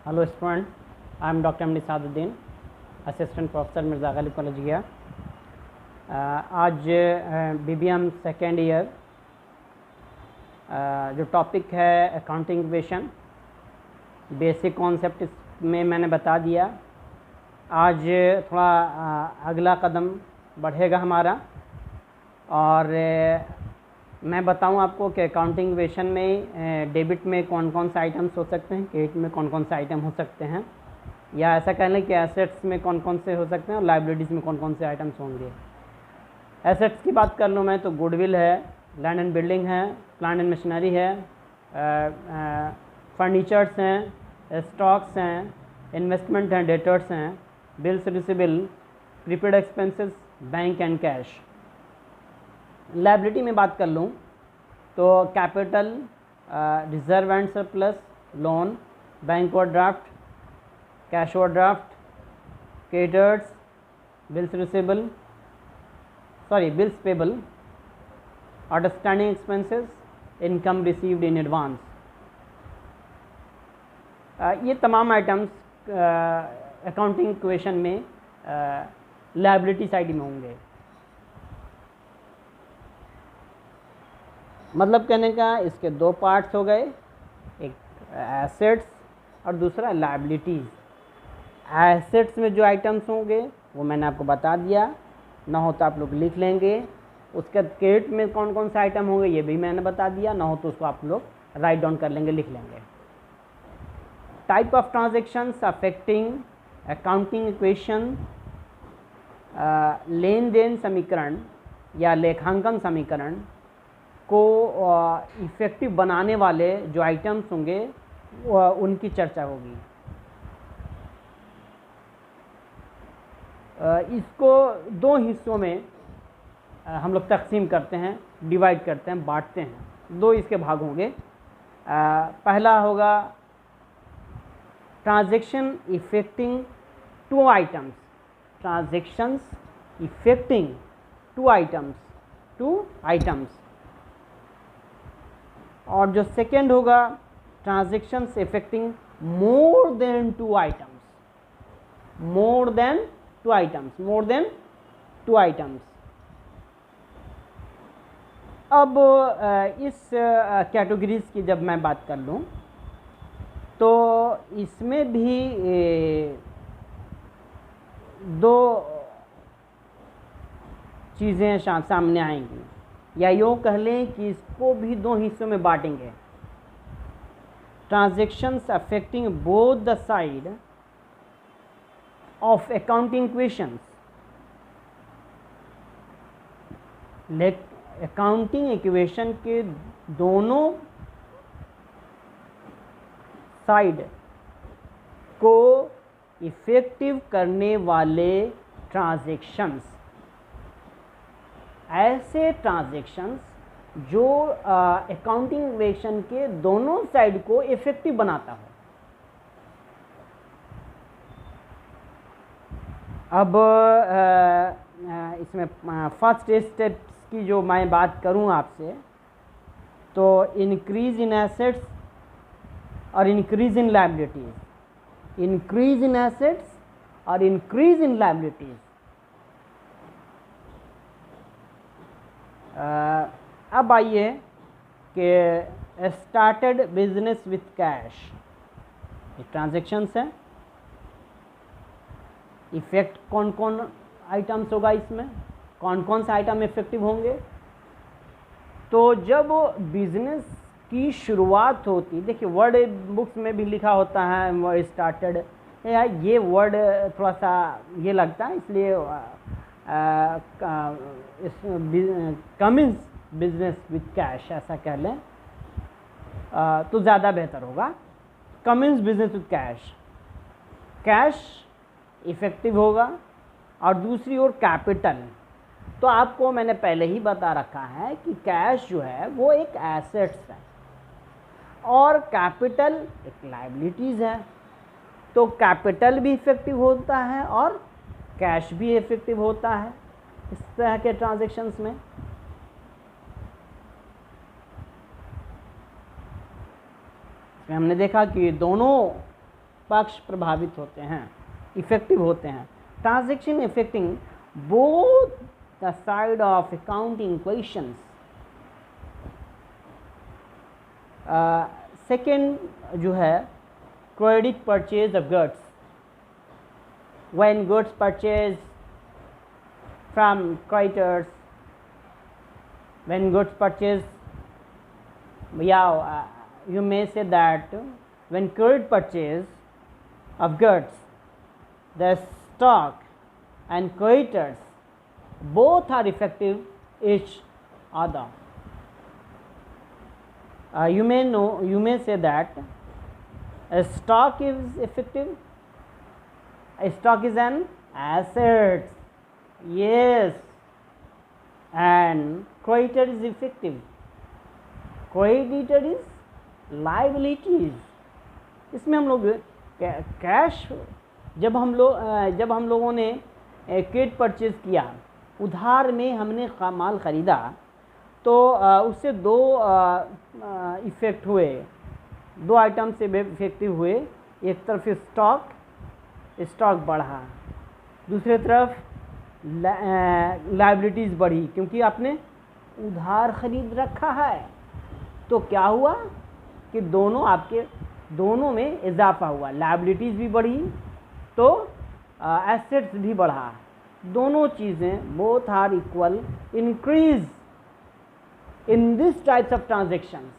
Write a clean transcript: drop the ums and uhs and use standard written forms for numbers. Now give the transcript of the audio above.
Hello student, I am Dr. Amni Saduddin, Assistant Professor Mirza Ghalib college गया। आज BBM second year जो topic है accounting equation, basic concept इसमें मैंने बता दिया। आज थोड़ा अगला कदम बढ़ेगा हमारा, और मैं बताऊं आपको कि अकाउंटिंग इक्वेशन में डेबिट में कौन कौन से आइटम्स हो सकते हैं, क्रेडिट में कौन कौन से आइटम हो सकते हैं, या ऐसा कह लें कि एसेट्स में कौन कौन से हो सकते हैं और लायबिलिटीज़ में कौन कौन से आइटम्स होंगे। एसेट्स की बात कर लूँ मैं तो गुडविल है, लैंड एंड बिल्डिंग है, प्लांट एंड मशीनरी है, फर्नीचर्स हैं, स्टॉक्स हैं, इन्वेस्टमेंट हैं, डेटर्स हैं, bills receivable, prepaid expenses, bank and cash. Liability में बात कर लूँ तो capital, reserve and surplus, loan, bank overdraft, cash overdraft, creditors, bills receivable, bills payable, outstanding expenses, income received in advance. ये तमाम आइटम्स अकाउंटिंग इक्वेशन में liability side में होंगे। मतलब कहने का इसके दो पार्ट्स हो गए, एक एसेट्स और दूसरा लायबिलिटीज़। एसेट्स में जो आइटम्स होंगे वो मैंने आपको बता दिया, ना हो तो आप लोग लिख लेंगे। उसके क्रेडिट में कौन कौन से आइटम होंगे ये भी मैंने बता दिया, ना हो तो उसको आप लोग राइट डाउन कर लेंगे, लिख लेंगे। Type of transactions affecting accounting equation, लेन देन समीकरण या लेखांकन समीकरण को इफ़ेक्टिव बनाने वाले जो आइटम्स होंगे उनकी चर्चा होगी। इसको दो हिस्सों में हम लोग तकसीम करते हैं, डिवाइड करते हैं, बांटते हैं। दो इसके भाग होंगे। पहला होगा transaction effecting two items, transactions effecting two items. और जो सेकेंड होगा transactions effecting more than two items. अब इस कैटेगरीज की जब मैं बात कर लूँ तो इसमें भी दो चीज़ें सामने आएंगी, या यूँ कह लें कि इसको भी दो हिस्सों में बांटेंगे। Transactions affecting both the side of accounting equations. Accounting equation के दोनों साइड को इफेक्टिव करने वाले ट्रांजैक्शंस, ऐसे ट्रांजैक्शंस जो अकाउंटिंग इक्वेशन के दोनों साइड को इफेक्टिव बनाता हो। अब इसमें फर्स्ट स्टेप्स की जो मैं बात करूं आपसे, तो इंक्रीज इन एसेट्स और increase in liabilities. Increase in assets और इंक्रीज इन लायबिलिटीज़। अब आइए कि स्टार्टेड बिजनेस विथ कैश, ये ट्रांजैक्शंस है। इफेक्ट कौन कौन आइटम्स होगा, इसमें कौन कौन से आइटम इफेक्टिव होंगे। तो जब बिजनेस की शुरुआत होती, देखिए वर्ड बुक्स में भी लिखा होता है वर्ड स्टार्टेड, ये वर्ड थोड़ा सा ये लगता है, इसलिए कमिंस बिजनेस विथ कैश ऐसा कह लें तो ज़्यादा बेहतर होगा। Cummins business with cash, cash effective होगा। और दूसरी ओर कैपिटल, तो आपको मैंने पहले ही बता रखा है कि कैश जो है वो एक एसेट्स है और कैपिटल एक लायबिलिटीज़ है। तो कैपिटल भी इफेक्टिव होता है और कैश भी इफेक्टिव होता है इस तरह के ट्रांजैक्शंस में। हमने देखा कि दोनों पक्ष प्रभावित होते हैं, इफेक्टिव होते हैं। Transaction effecting both the side of accounting questions. Second जो है credit purchase of goods, when goods purchase from creditors, when goods purchase, you may say that when credit purchase of goods, the stock and creditors both are effective each other. You may say that a stock is effective. A stock is an asset, yes, and creditor is effective. Creditor is liabilities. इसमें हम लोग cash जब हम लोगों ने credit purchase किया, उधार में हमने माल ख़रीदा, तो उससे दो इफ़ेक्ट हुए, दो आइटम से इफेक्टिव हुए। एक तरफ स्टॉक बढ़ा, दूसरी तरफ लायबिलिटीज़ बढ़ी, क्योंकि आपने उधार ख़रीद रखा है। तो क्या हुआ कि दोनों में इजाफा हुआ, लायबिलिटीज़ भी बढ़ी तो एसेट्स भी बढ़ा। दोनों चीज़ें both are equal increase in this types of transactions.